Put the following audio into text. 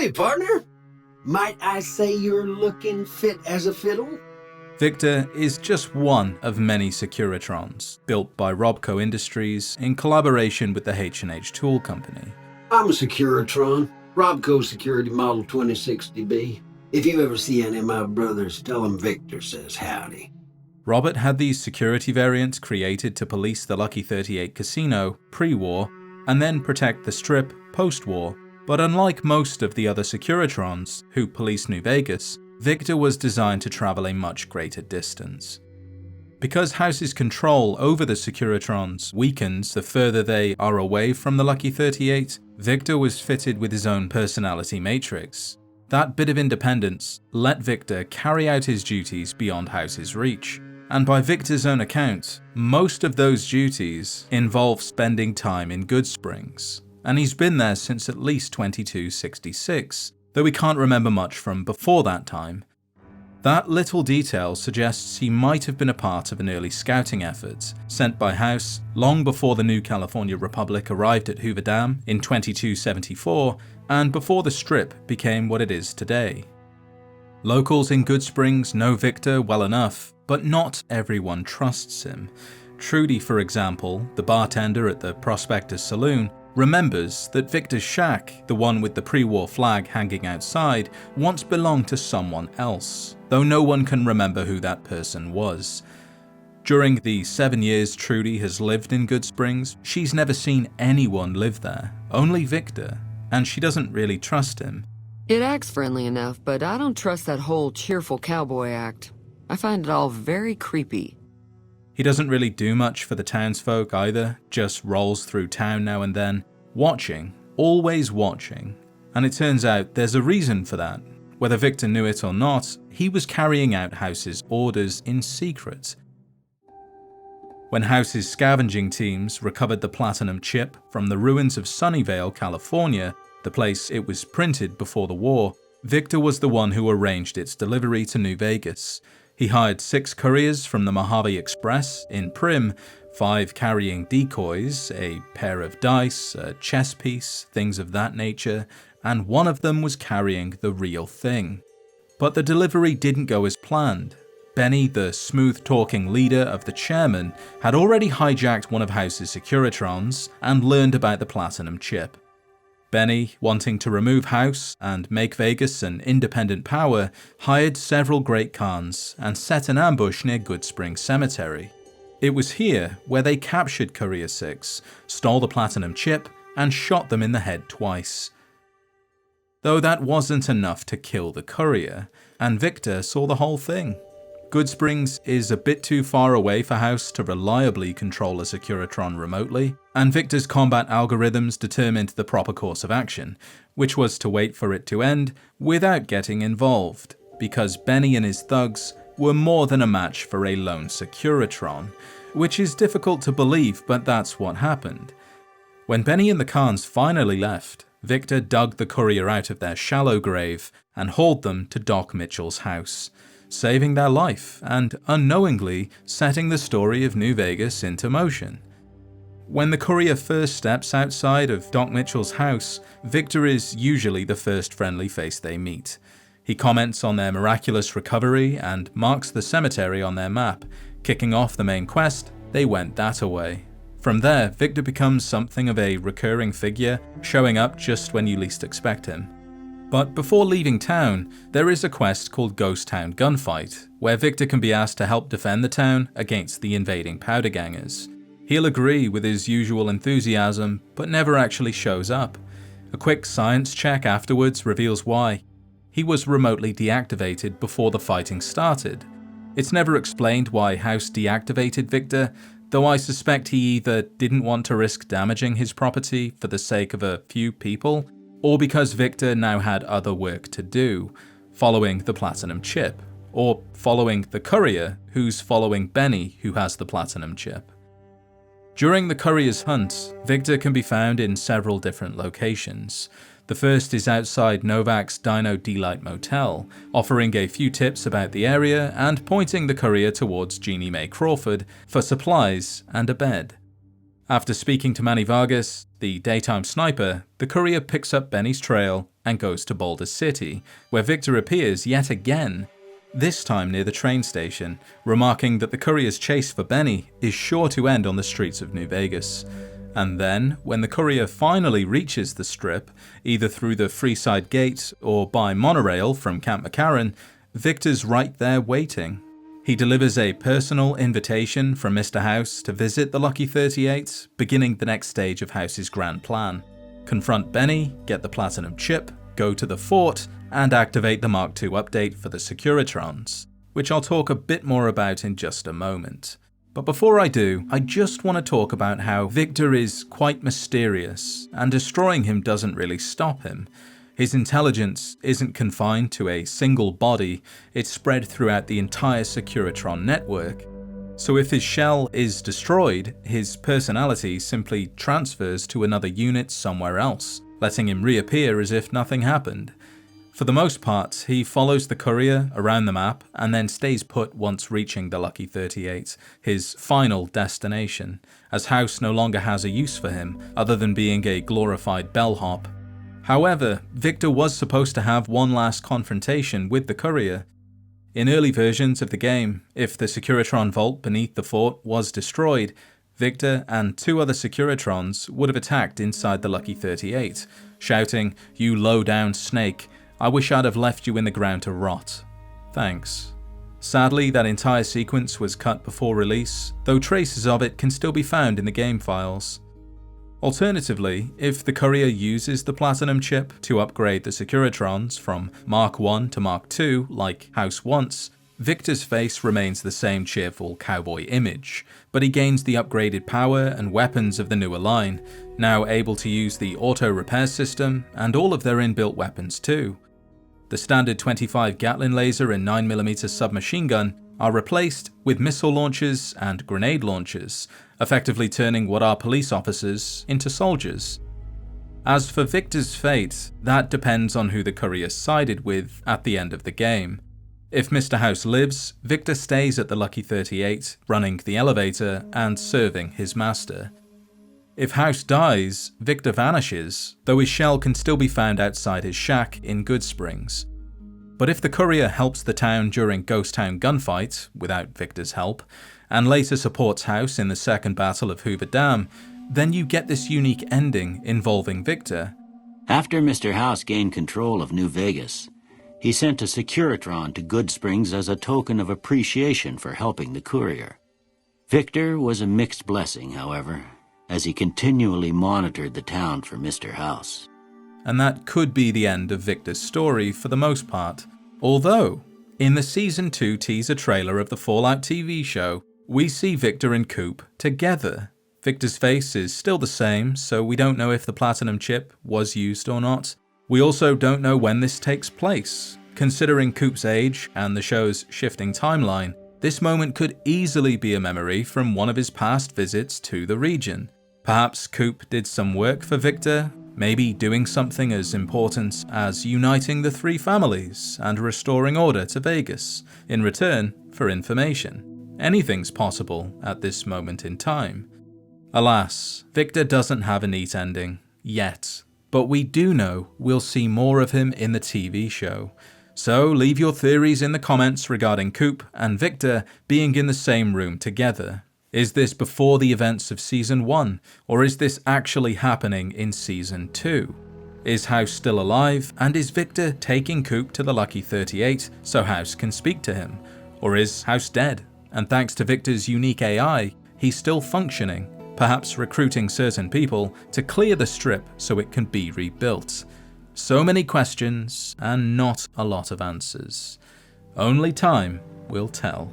Howdy, partner. Might I say you're looking fit as a fiddle? Victor is just one of many Securitrons, built by Robco Industries in collaboration with the H&H Tool Company. I'm a Securitron, Robco Security Model 2060B. If you ever see any of my brothers, tell them Victor says howdy. Robert had these security variants created to police the Lucky 38 casino pre-war, and then protect the Strip post-war. But unlike most of the other Securitrons who police New Vegas, Victor was designed to travel a much greater distance. Because House's control over the Securitrons weakens the further they are away from the Lucky 38, Victor was fitted with his own personality matrix. That bit of independence let Victor carry out his duties beyond House's reach. And by Victor's own account, most of those duties involve spending time in Goodsprings. And he's been there since at least 2266, though we can't remember much from before that time. That little detail suggests he might have been a part of an early scouting effort sent by House long before the new California Republic arrived at Hoover Dam in 2274 and before the Strip became what it is today. Locals in Goodsprings know Victor well enough, but not everyone trusts him. Trudy, for example, the bartender at the Prospectors Saloon, remembers that Victor's shack, the one with the pre-war flag hanging outside, once belonged to someone else, though no one can remember who that person was. During the 7 years Trudy has lived in Goodsprings, she's never seen anyone live there, only Victor, and she doesn't really trust him. It acts friendly enough, but I don't trust that whole cheerful cowboy act. I find it all very creepy. He doesn't really do much for the townsfolk either, just rolls through town now and then, watching, always watching. And it turns out there's a reason for that. Whether Victor knew it or not, he was carrying out House's orders in secret. When House's scavenging teams recovered the platinum chip from the ruins of Sunnyvale, California, the place it was printed before the war, Victor was the one who arranged its delivery to New Vegas. He hired 6 couriers from the Mojave Express in Prim, 5 carrying decoys, a pair of dice, a chess piece, things of that nature, and one of them was carrying the real thing. But the delivery didn't go as planned. Benny, the smooth-talking leader of the chairman, had already hijacked one of House's Securitrons and learned about the platinum chip. Benny, wanting to remove House and make Vegas an independent power, hired several Great Khans and set an ambush near Goodsprings Cemetery. It was here where they captured Courier 6, stole the platinum chip, and shot them in the head twice. Though that wasn't enough to kill the courier, and Victor saw the whole thing. Goodsprings is a bit too far away for House to reliably control a Securitron remotely, and Victor's combat algorithms determined the proper course of action, which was to wait for it to end without getting involved, because Benny and his thugs were more than a match for a lone Securitron, which is difficult to believe, but that's what happened. When Benny and the Khans finally left, Victor dug the courier out of their shallow grave and hauled them to Doc Mitchell's house, saving their life and unknowingly setting the story of New Vegas into motion. When the courier first steps outside of Doc Mitchell's house, Victor is usually the first friendly face they meet. He comments on their miraculous recovery and marks the cemetery on their map. Kicking off the main quest, they went that away. From there, Victor becomes something of a recurring figure, showing up just when you least expect him. But before leaving town, there is a quest called Ghost Town Gunfight, where Victor can be asked to help defend the town against the invading powder gangers. He'll agree with his usual enthusiasm, but never actually shows up. A quick science check afterwards reveals why. He was remotely deactivated before the fighting started. It's never explained why House deactivated Victor, though I suspect he either didn't want to risk damaging his property for the sake of a few people, or because Victor now had other work to do, following the platinum chip, or following the courier who's following Benny who has the platinum chip. During the courier's hunt, Victor can be found in several different locations. The first is outside Novak's Dino Delight Motel, offering a few tips about the area and pointing the courier towards Jeannie Mae Crawford for supplies and a bed. After speaking to Manny Vargas, the daytime sniper, the courier picks up Benny's trail and goes to Boulder City, where Victor appears yet again, this time near the train station, remarking that the courier's chase for Benny is sure to end on the streets of New Vegas. And then, when the courier finally reaches the Strip, either through the Freeside Gate or by monorail from Camp McCarran, Victor's right there waiting. He delivers a personal invitation from Mr. House to visit the Lucky 38, beginning the next stage of House's grand plan. Confront Benny, get the Platinum Chip, go to the fort, and activate the Mark II update for the Securitrons, which I'll talk a bit more about in just a moment. But before I do, I just want to talk about how Victor is quite mysterious, and destroying him doesn't really stop him. His intelligence isn't confined to a single body, it's spread throughout the entire Securitron network. So if his shell is destroyed, his personality simply transfers to another unit somewhere else, letting him reappear as if nothing happened. For the most part, he follows the courier around the map and then stays put once reaching the Lucky 38, his final destination, as House no longer has a use for him other than being a glorified bellhop. However, Victor was supposed to have one last confrontation with the courier. In early versions of the game, if the Securitron vault beneath the fort was destroyed, Victor and 2 other Securitrons would have attacked inside the Lucky 38, shouting, "You low-down snake, I wish I'd have left you in the ground to rot. Thanks." Sadly, that entire sequence was cut before release, though traces of it can still be found in the game files. Alternatively, if the courier uses the Platinum Chip to upgrade the Securitrons from Mark I to Mark II like House wants, Victor's face remains the same cheerful cowboy image, but he gains the upgraded power and weapons of the newer line, now able to use the auto repair system and all of their inbuilt weapons too. The standard 25 Gatling laser and 9mm submachine gun are replaced with missile launchers and grenade launchers, effectively turning what are police officers into soldiers. As for Victor's fate, that depends on who the courier sided with at the end of the game. If Mr. House lives, Victor stays at the Lucky 38, running the elevator and serving his master. If House dies, Victor vanishes, though his shell can still be found outside his shack in Goodsprings. But if the courier helps the town during Ghost Town gunfight, without Victor's help, and later supports House in the second battle of Hoover Dam, then you get this unique ending involving Victor. After Mr. House gained control of New Vegas, he sent a Securitron to Goodsprings as a token of appreciation for helping the courier. Victor was a mixed blessing, however, as he continually monitored the town for Mr. House. And that could be the end of Victor's story for the most part. Although, in the Season 2 teaser trailer of the Fallout TV show, we see Victor and Coop together. Victor's face is still the same, so we don't know if the Platinum Chip was used or not. We also don't know when this takes place. Considering Coop's age and the show's shifting timeline, this moment could easily be a memory from one of his past visits to the region. Perhaps Coop did some work for Victor, maybe doing something as important as uniting the 3 families and restoring order to Vegas, in return for information. Anything's possible at this moment in time. Alas, Victor doesn't have a neat ending, yet. But we do know we'll see more of him in the TV show. So leave your theories in the comments regarding Coop and Victor being in the same room together. Is this before the events of Season 1, or is this actually happening in Season 2? Is House still alive, and is Victor taking Coop to the Lucky 38 so House can speak to him? Or is House dead, and thanks to Victor's unique AI, he's still functioning, perhaps recruiting certain people to clear the Strip so it can be rebuilt? So many questions, and not a lot of answers. Only time will tell.